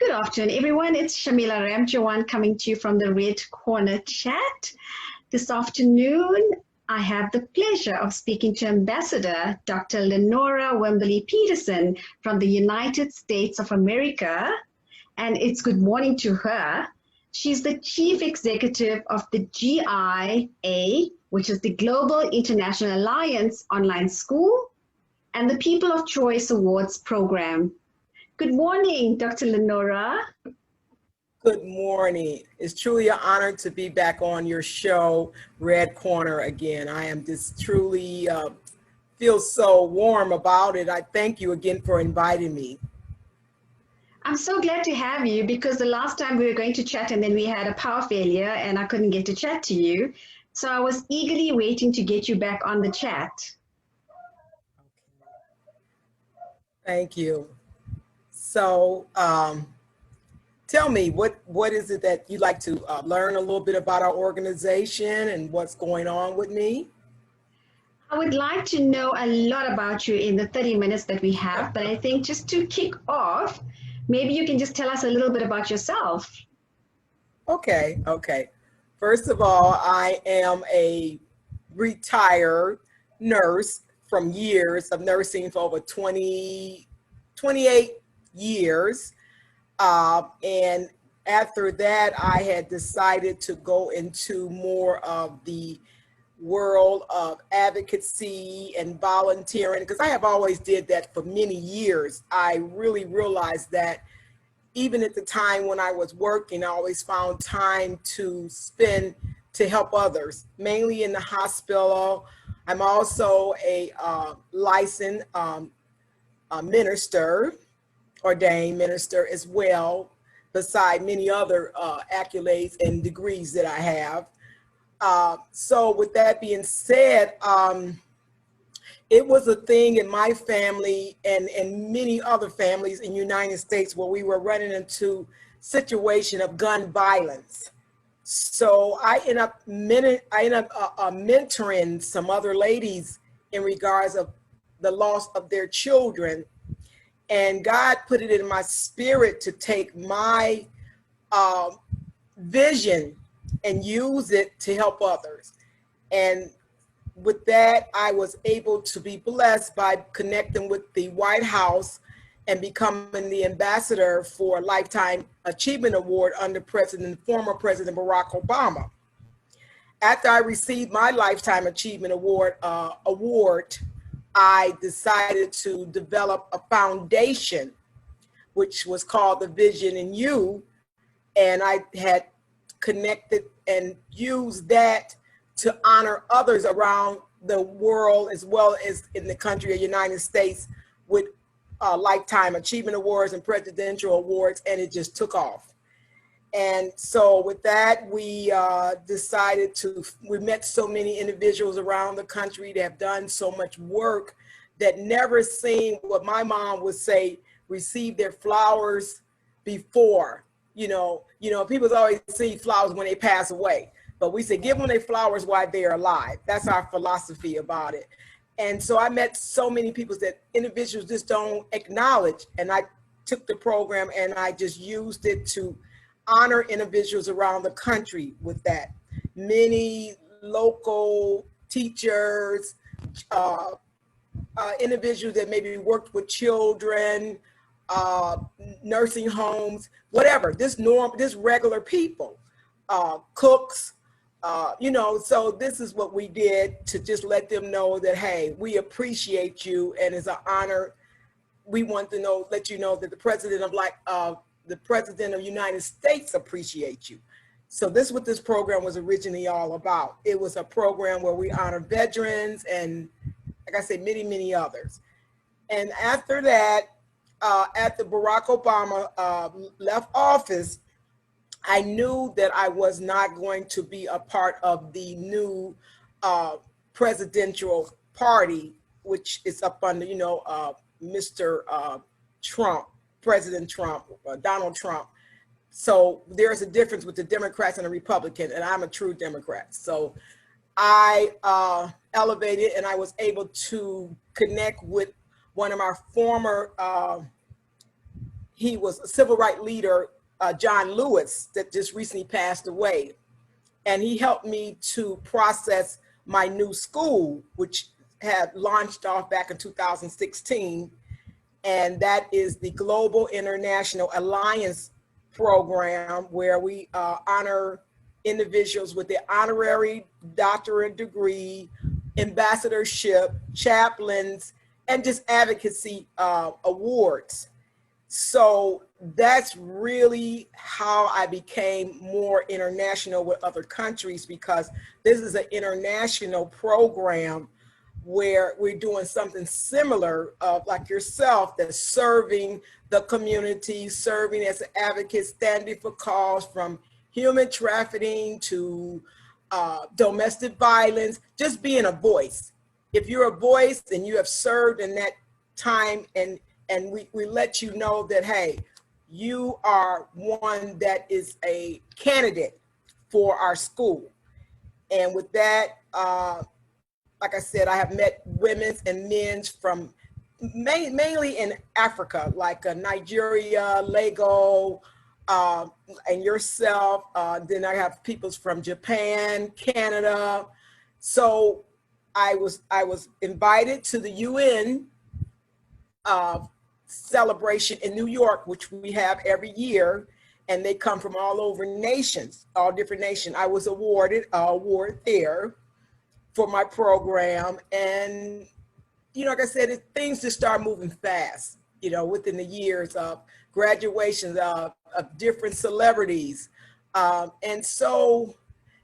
Good afternoon, everyone. It's Shamila Ramjawan coming to you from the Red Corner Chat. This afternoon, I have the pleasure of speaking to Ambassador Dr. Lenora Wimberly-Peterson from the United States of America, and it's good morning to her. She's the Chief Executive of the GIA, which is the Global International Alliance Online School, and the People of Choice Awards program. Good morning, Dr. Lenora. Good morning. It's truly an honor to be back on your show, Red Corner, again. I am just truly feel so warm about it. I thank you again for inviting me. I'm so glad to have you because the last time we were going to chat and then we had a power failure and I couldn't get to chat to you. So I was eagerly waiting to get you back on the chat. Thank you. So tell me, what is it that you'd like to learn a little bit about our organization and what's going on with me? I would like to know a lot about you in the 30 minutes that we have, but I think just to kick off, maybe you can just tell us a little bit about yourself. Okay. First of all, I am a retired nurse from years of nursing for over 28 years. And after that, I had decided to go into more of the world of advocacy and volunteering, because I have always did that for many years. I really realized that even at the time when I was working, I always found time to spend to help others, mainly in the hospital. I'm also a licensed minister, ordained minister as well, beside many other accolades and degrees that I have. So with that being said, it was a thing in my family and many other families in the United States where we were running into situation of gun violence. So I ended up mentoring some other ladies in regards of the loss of their children. And God put it in my spirit to take my vision and use it to help others. And with that, I was able to be blessed by connecting with the White House and becoming the ambassador for a Lifetime Achievement Award under former President Barack Obama. After I received my Lifetime Achievement Award, I decided to develop a foundation, which was called the Vision in You. And I had connected and used that to honor others around the world, as well as in the country of the United States, with Lifetime Achievement Awards and presidential awards, and it just took off. And so with that, we we met so many individuals around the country that have done so much work that never seen what my mom would say, receive their flowers before. You know, people always see flowers when they pass away, but we say, give them their flowers while they're alive. That's our philosophy about it. And so I met so many people that individuals just don't acknowledge. And I took the program and I just used it to honor individuals around the country with that. Many local teachers, individuals that maybe worked with children, nursing homes, whatever, this regular people, cooks, so this is what we did to just let them know that, hey, we appreciate you, and it's an honor. We want to let you know that the president of the United States appreciates you. So this is what this program was originally all about. It was a program where we honor veterans and, like I said, many, many others. And after that, after Barack Obama left office, I knew that I was not going to be a part of the new presidential party, which is up under, Mr. Trump, President Trump, Donald Trump. So there's a difference with the Democrats and the Republican, and I'm a true Democrat. So I elevated and I was able to connect with one of our former he was a civil rights leader, John Lewis, that just recently passed away. And he helped me to process my new school, which had launched off back in 2016. And that is the Global International Alliance program, where we honor individuals with their honorary doctorate degree, ambassadorship, chaplains, and just advocacy awards. So that's really how I became more international with other countries, because this is an international program where we're doing something similar, like yourself, that's serving the community, serving as an advocate, standing for cause from human trafficking to domestic violence, just being a voice. If you're a voice and you have served in that time, and we let you know that, hey, you are one that is a candidate for our school. And with that, like I said, I have met women and men from mainly in Africa, like Nigeria, Lagos, and yourself. Then I have people from Japan, Canada. So I was invited to the UN celebration in New York, which we have every year, and they come from all over nations, all different nations. I was awarded an award there for my program. And, you know, like I said, things just start moving fast, you know, within the years of graduations of different celebrities. And so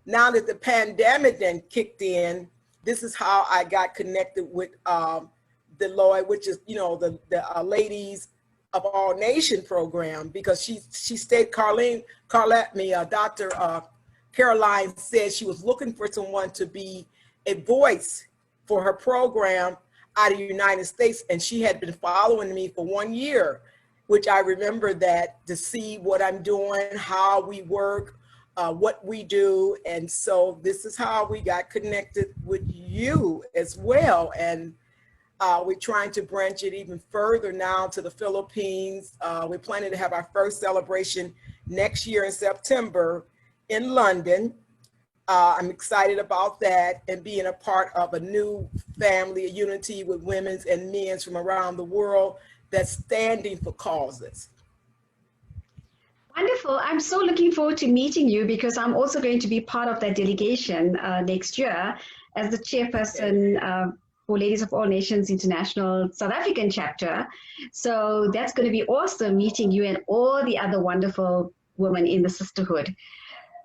now that the pandemic then kicked in, this is how I got connected with Deloitte, which is, you know, the Ladies of All Nation program, because she stayed, Dr. Caroline said she was looking for someone to be a voice for her program out of the United States. And she had been following me for 1 year, which I remember that, to see what I'm doing, how we work, what we do. And so this is how we got connected with you as well. And we're trying to branch it even further now to the Philippines. We're planning to have our first celebration next year in September in London. I'm excited about that, and being a part of a new family, a unity with women and men from around the world that's standing for causes. Wonderful. I'm so looking forward to meeting you, because I'm also going to be part of that delegation next year as the chairperson for Ladies of All Nations International South African chapter. So that's going to be awesome, meeting you and all the other wonderful women in the sisterhood.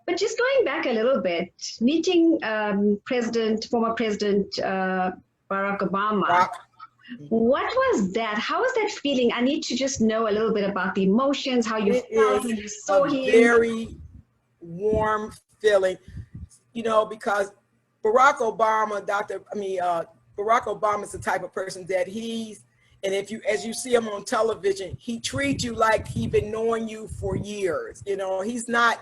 But just going back a little bit, meeting former President Barack Obama, what was that? How was that feeling? I need to just know a little bit about the emotions, how you felt when you saw him. Very warm feeling, you know, because Barack Obama, Barack Obama is the type of person that and as you see him on television, he treats you like he's been knowing you for years. You know, he's not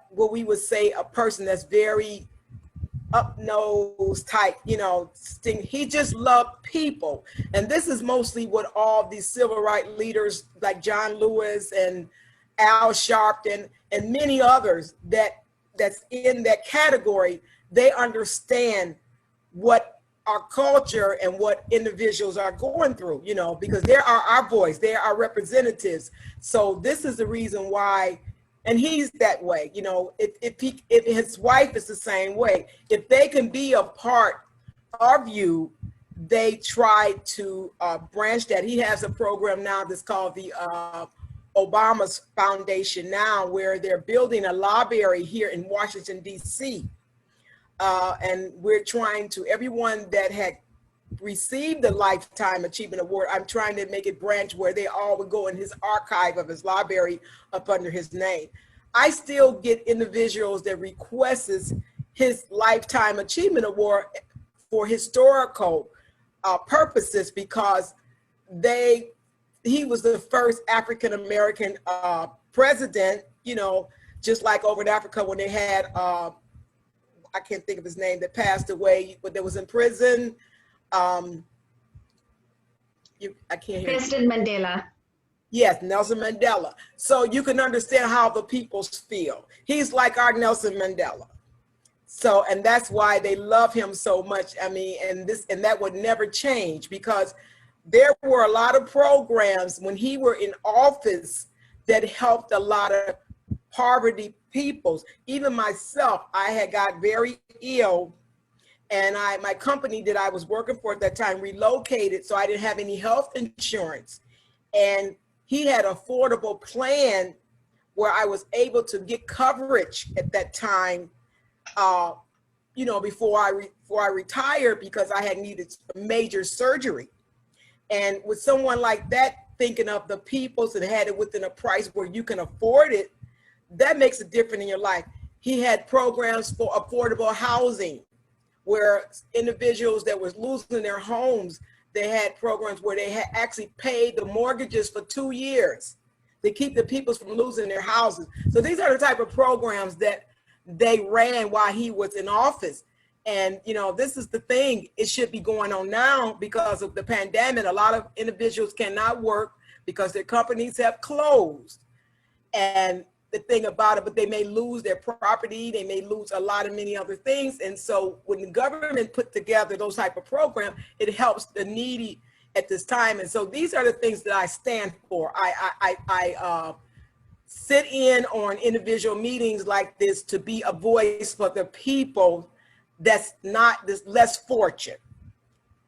what we would say a person that's very up-nose type, you know, thing. He just loved people. And this is mostly what all these civil rights leaders like John Lewis and Al Sharpton and many others that's in that category, they understand what our culture and what individuals are going through, you know, because they are our voice, they are our representatives. So this is the reason why. And he's that way, you know, if his wife is the same way, if they can be a part of you, they try to branch that. He has a program now that's called the Obama's Foundation now, where they're building a library here in Washington, D.C. And we're trying to, everyone that had received the Lifetime Achievement Award, I'm trying to make it branch where they all would go in his archive of his library up under his name. I still get individuals that requests his Lifetime Achievement Award for historical purposes, because he was the first African-American president, you know, just like over in Africa when they had, I can't think of his name, that passed away, but that was in prison. I can't hear President Mandela. Yes, Nelson Mandela. So you can understand how the people feel. He's like our Nelson Mandela. So, and that's why they love him so much. I mean, and that would never change, because there were a lot of programs when he were in office that helped a lot of poverty peoples. Even myself, I had got very ill, and my company that I was working for at that time relocated, so I didn't have any health insurance. And he had an affordable plan where I was able to get coverage at that time, before I retired, because I had needed major surgery. And with someone like that, thinking of the peoples and had it within a price where you can afford it, that makes a difference in your life. He had programs for affordable housing, where individuals that was losing their homes, they had programs where they had actually paid the mortgages for 2 years to keep the people from losing their houses. So these are the type of programs that they ran while he was in office. And, this is the thing, it should be going on now because of the pandemic. A lot of individuals cannot work because their companies have closed. And the thing about it, but they may lose their property, they may lose a lot of many other things. And so when the government put together those type of programs, it helps the needy at this time. And so these are the things that I stand for. I sit in on individual meetings like this to be a voice for the people that's less fortunate.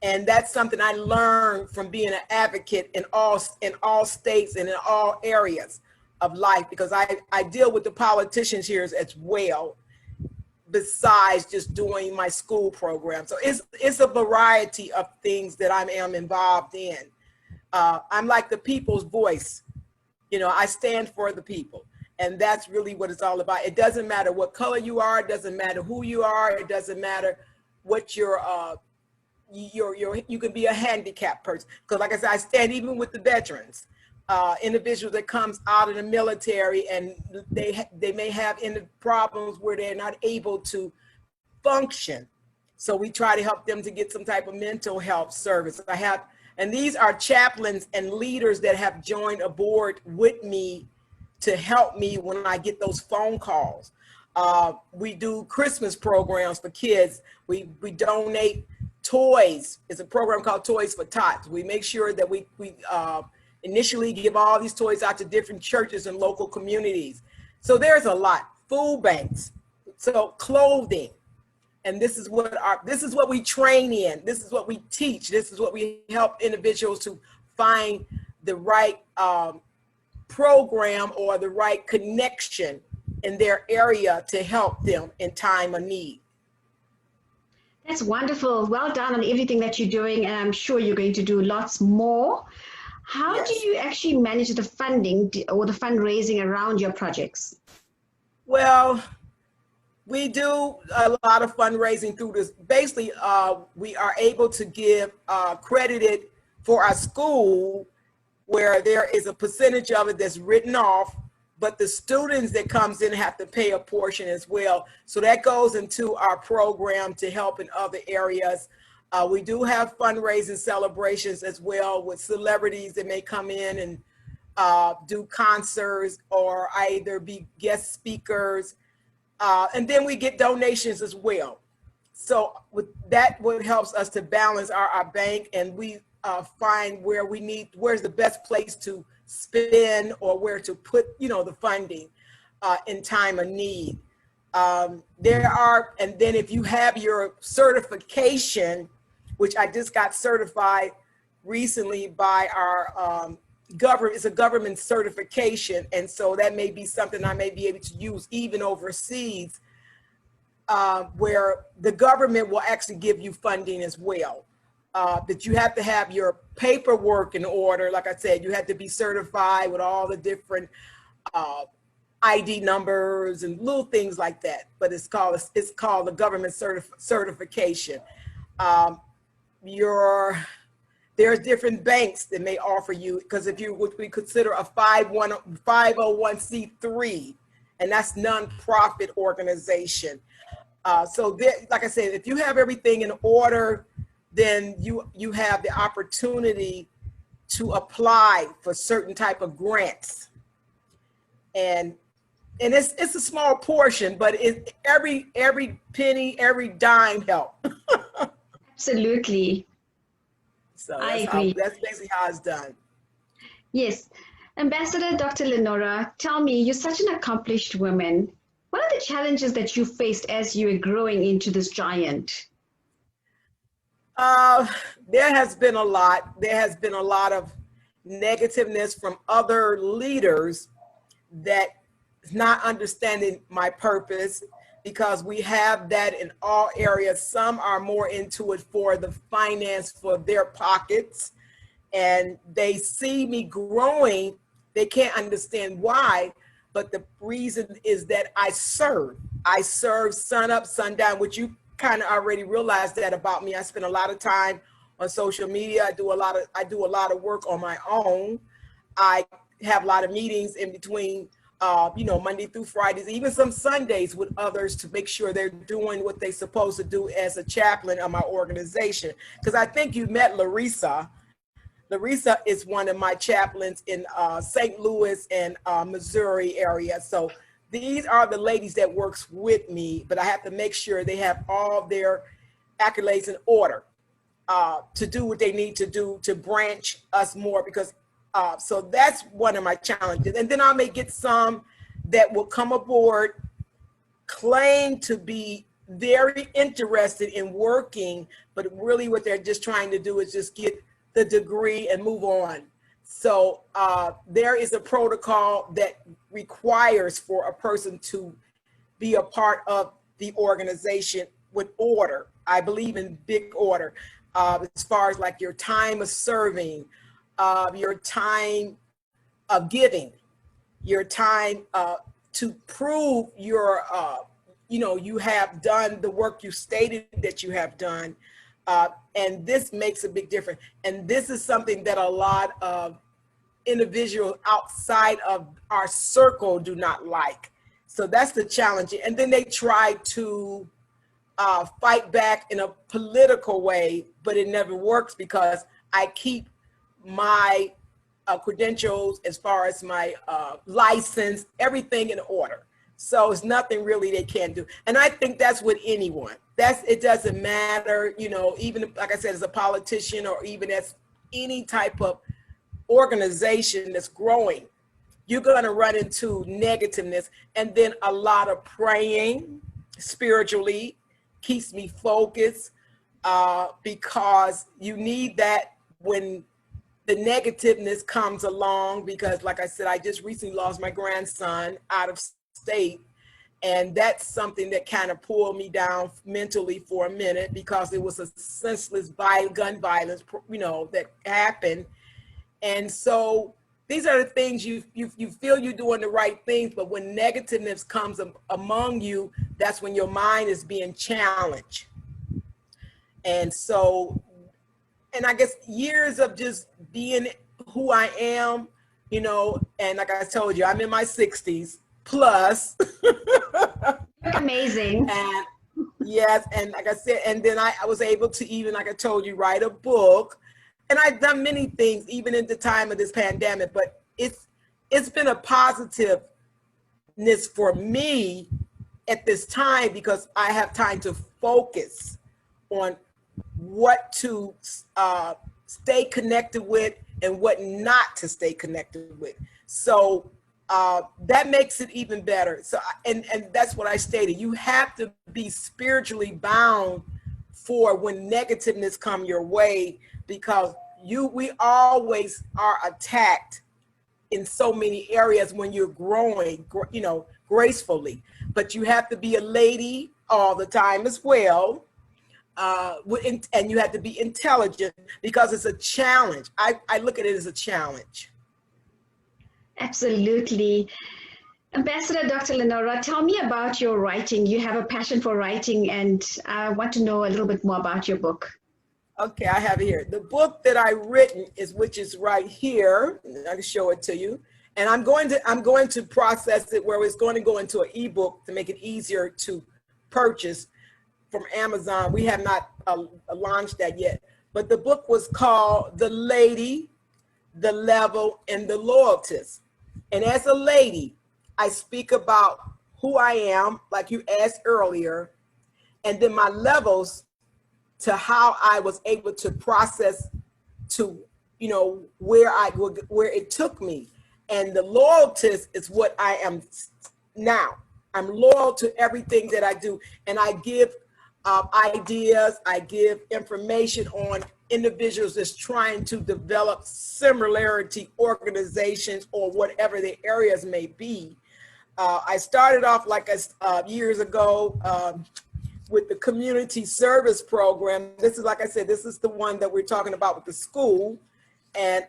And that's something I learned from being an advocate in all states and in all areas of life, because I deal with the politicians here as well, besides just doing my school program. So it's a variety of things that I am involved in. I'm like the people's voice. I stand for the people, and that's really what it's all about. It doesn't matter what color you are, it doesn't matter who you are, it doesn't matter what you can be a handicapped person. Because like I said, I stand even with the veterans. Individuals that comes out of the military, and they may have problems where they're not able to function. So we try to help them to get some type of mental health service. And these are chaplains and leaders that have joined aboard with me to help me when I get those phone calls. We do Christmas programs for kids. We donate toys. It's a program called Toys for Tots. We make sure that we initially give all these toys out to different churches and local communities. So there's a lot. Food banks, so clothing, and this is what we train in. This is what we teach. This is what we help individuals to find the right program or the right connection in their area to help them in time of need. That's wonderful. Well done on everything that you're doing, and I'm sure you're going to do lots more. How Yes. do you actually manage the funding or the fundraising around your projects? Well, we do a lot of fundraising through this. Basically, we are able to give credited for our school, where there is a percentage of it that's written off, but the students that comes in have to pay a portion as well. So that goes into our program to help in other areas. We do have fundraising celebrations as well with celebrities that may come in and do concerts or either be guest speakers. And then we get donations as well. So with that, what helps us to balance our bank, and we find where's the best place to spend or where to put, the funding in time of need. And then if you have your certification, which I just got certified recently by our government, it's a government certification. And so that may be something I may be able to use even overseas, where the government will actually give you funding as well. But you have to have your paperwork in order. Like I said, you have to be certified with all the different ID numbers and little things like that. But it's called the government certification. There's different banks that may offer you, because if you would we consider a 501c3, and that's nonprofit organization. So there, like I said, if you have everything in order, then you have the opportunity to apply for certain type of grants. And it's a small portion, but every penny, every dime help. Absolutely. So I agree. That's basically how it's done. Yes. Ambassador Dr. Lenora, tell me, you're such an accomplished woman. What are the challenges that you faced as you were growing into this giant? There has been a lot. There has been a lot of negativeness from other leaders that is not understanding my purpose, because we have that in all areas. Some are more into it for the finance for their pockets, and they see me growing. They can't understand why, but the reason is that I serve sun up, sundown, which you kind of already realized that about me. I spend a lot of time on social media. I do a lot of work on my own. I have a lot of meetings in between, Monday through Fridays, even some Sundays with others, to make sure they're doing what they're supposed to do as a chaplain of my organization. Because I think you met Larissa. Larissa is one of my chaplains in St. Louis and Missouri area. So these are the ladies that works with me, but I have to make sure they have all their accolades in order to do what they need to do to branch us more, because so that's one of my challenges. And then I may get some that will come aboard, claim to be very interested in working, but really what they're just trying to do is just get the degree and move on. So there is a protocol that requires for a person to be a part of the organization with order. I believe in big order, as far as like your time of serving, your time of giving, your time to prove your, you have done the work you stated that you have done. And this makes a big difference. And this is something that a lot of individuals outside of our circle do not like. So that's the challenge. And then they try to fight back in a political way, but it never works, because I keep my credentials, as far as my license, everything in order. So it's nothing really they can do. And I think that's with anyone. It doesn't matter, even like I said, as a politician, or even as any type of organization that's growing, you're going to run into negativeness. And then a lot of praying spiritually keeps me focused, because you need that when the negativeness comes along. Because like I said, I just recently lost my grandson out of state, and that's something that kind of pulled me down mentally for a minute, because it was a senseless gun violence, that happened. And so these are the things you feel you're doing the right things, but when negativeness comes among you, that's when your mind is being challenged. And so, and I guess years of just being who I am, and like I told you, I'm in my 60s plus. Amazing. And yes, and like I said, and then I was able to, even like I told you, write a book. And I've done many things, even in the time of this pandemic, but it's been a positiveness for me at this time, because I have time to focus on what to stay connected with and what not to stay connected with. So that makes it even better. So, and that's what I stated. You have to be spiritually bound for when negativeness come your way, because we always are attacked in so many areas when you're growing, gracefully. But you have to be a lady all the time as well. And you have to be intelligent, because it's a challenge. I look at it as a challenge. Absolutely. Ambassador Dr. Lenora, tell me about your writing. You have a passion for writing, and I want to know a little bit more about your book. Okay, I have it here. The book that I written which is right here. I can show it to you. And I'm going to process it where it's going to go into an ebook to make it easier to purchase from Amazon. We have not launched that yet. But the book was called The Lady the level, and the loyalties. And as a lady, I speak about who I am, like you asked earlier, and then my levels to how I was able to process to, you know, where it took me. And the loyalties is what I am now. I'm loyal to everything that I do, and I give ideas, I give information on individuals that's trying to develop similarity organizations or whatever the areas may be. I started off years ago with the community service program. This is, like I said, this is the one that we're talking about with the school. And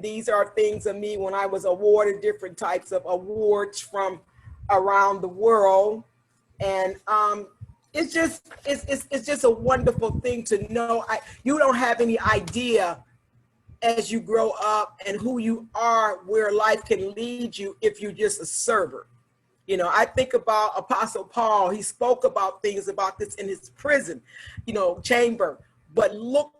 these are things of me when I was awarded different types of awards from around the world. And it's just a wonderful thing to know. You don't have any idea as you grow up and who you are, where life can lead you if you're just a server. You know, I think about Apostle Paul. He spoke about things about this in his prison, you know, chamber. But look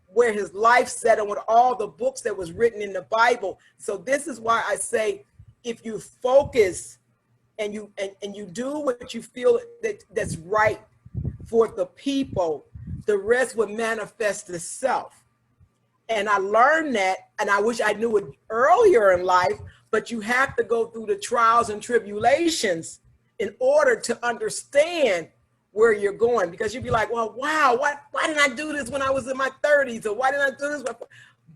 where his life settled with all the books that was written in the Bible. So this is why I say, if you focus and you do what you feel that's right for the people, the rest will manifest itself. And I learned that, and I wish I knew it earlier in life, but you have to go through the trials and tribulations in order to understand where you're going, because you'd be like, well, wow, why didn't I do this when I was in my 30s? Or why didn't I do this?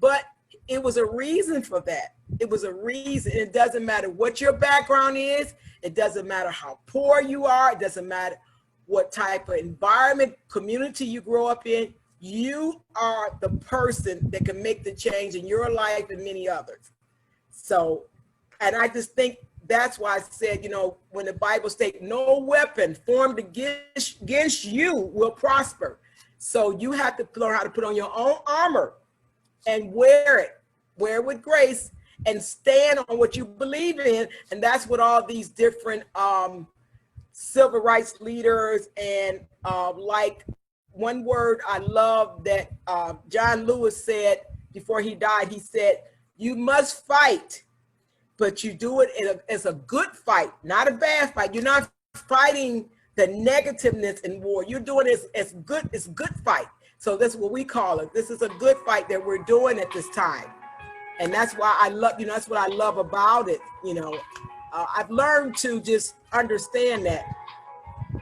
But it was a reason for that. It was a reason. It doesn't matter what your background is. It doesn't matter how poor you are. It doesn't matter what type of environment, community you grow up in. You are the person that can make the change in your life and many others. So, and I just think that's why I said, you know, when the Bible states no weapon formed against you will prosper. So you have to learn how to put on your own armor and wear it with grace and stand on what you believe in. And that's what all these different civil rights leaders and like one word I love that John Lewis said before he died, he said, you must fight, but you do it as a good fight, not a bad fight. You're not fighting the negativeness in war. You're doing it as good fight. So that's what we call it. This is a good fight that we're doing at this time. And that's why I love, you know, that's what I love about it. You know, I've learned to just understand that,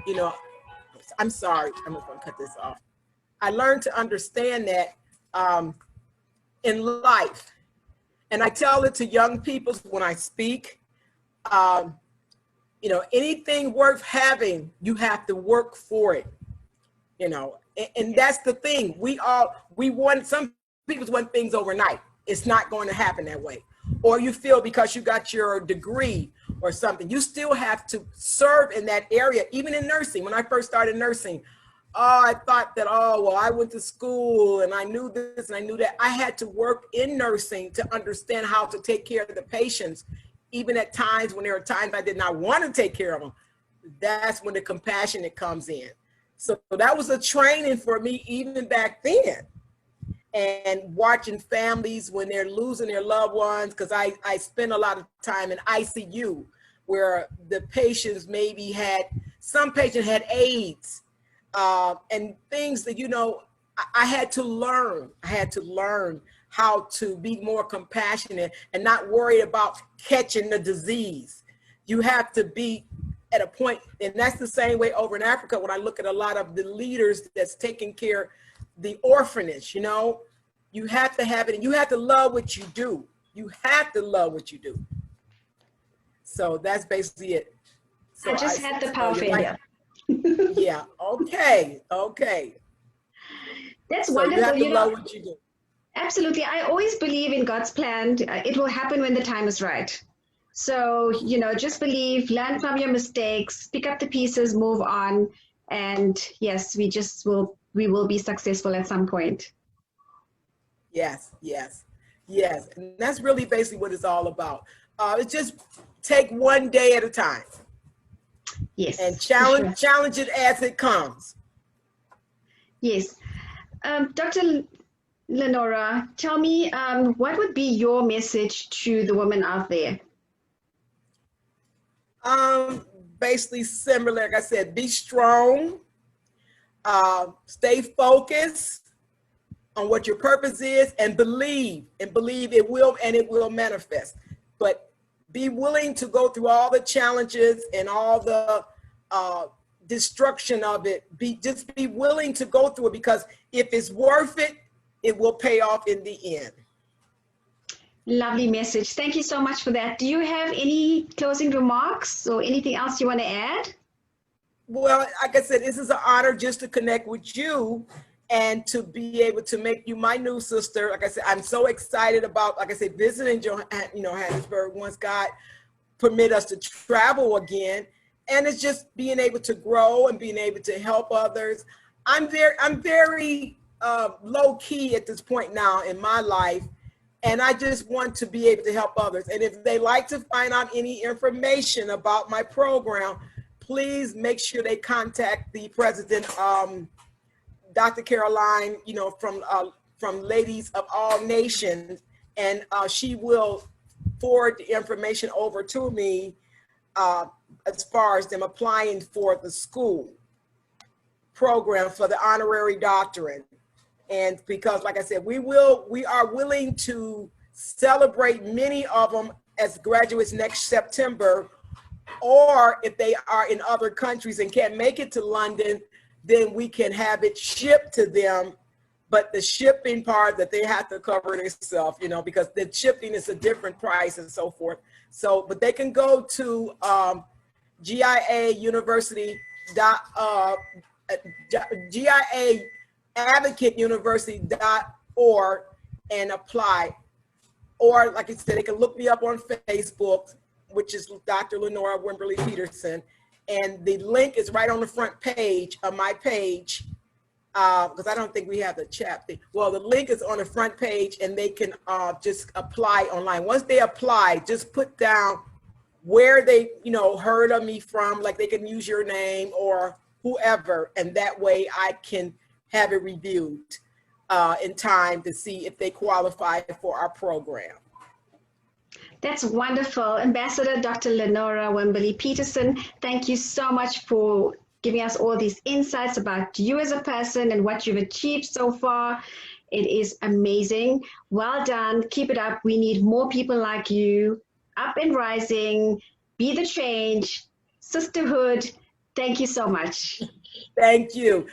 you know, I'm sorry, I'm just gonna cut this off. I learned to understand that in life, and I tell it to young people when I speak, you know, anything worth having, you have to work for it, you know, and that's the thing. Some people want things overnight. It's not going to happen that way. Or you feel because you got your degree or something, you still have to serve in that area. Even in nursing, when I first started nursing, I thought that, well, I went to school and I knew this and I knew that. I had to work in nursing to understand how to take care of the patients, even at times when there are times I did not want to take care of them. That's when the compassion comes in. So that was a training for me even back then. And watching families when they're losing their loved ones, because I spend a lot of time in ICU where the patients some patient had AIDS and things that, you know, I had to learn how to be more compassionate and not worry about catching the disease. You have to be at a point, and that's the same way over in Africa when I look at a lot of the leaders that's taking care of the orphanage, you know. You have to have it, and you have to love what you do. You have to love what you do. So that's basically it. So I just had the power failure. Yeah, okay. That's so wonderful. You have to love what you do. Absolutely. I always believe in God's plan. It will happen when the time is right. So, you know, just believe, learn from your mistakes, pick up the pieces, move on. And yes, we will be successful at some point. Yes. And that's really basically what it's all about. It's just take one day at a time. Yes. And challenge it as it comes. Yes. Dr. Lenora, tell me, what would be your message to the women out there? Basically similar, like I said, be strong, stay focused on what your purpose is, and believe it will manifest. But be willing to go through all the challenges and all the destruction of it. Just be willing to go through it, because if it's worth it, it will pay off in the end. Lovely message. Thank you so much for that. Do you have any closing remarks or anything else you want to add? Well, like I said, this is an honor just to connect with you and to be able to make you my new sister. Like I said, I'm so excited about, like I said, visiting Johannesburg once God permit us to travel again. And it's just being able to grow and being able to help others. I'm very low key at this point now in my life. And I just want to be able to help others. And if they like to find out any information about my program, please make sure they contact the president, Dr. Caroline, from Ladies of All Nations, and she will forward the information over to me as far as them applying for the school program for the honorary doctorate. And because, like I said, we are willing to celebrate many of them as graduates next September, or if they are in other countries and can't make it to London, then we can have it shipped to them. But the shipping part that they have to cover themselves, because the shipping is a different price and so forth. So, but they can go to GIA University, GIA advocateuniversity.org and apply. Or, like I said, they can look me up on Facebook, which is Dr. Lenora Wimberly-Peterson. And the link is right on the front page of my page, because I don't think we have the chat thing. Well, the link is on the front page, and they can just apply online. Once they apply, just put down where they, heard of me from, like they can use your name or whoever, and that way I can have it reviewed in time to see if they qualify for our program. That's wonderful. Ambassador Dr. Lenora Wimberly-Peterson, thank you so much for giving us all these insights about you as a person and what you've achieved so far. It is amazing. Well done. Keep it up. We need more people like you. Up and rising. Be the change. Sisterhood. Thank you so much. Thank you.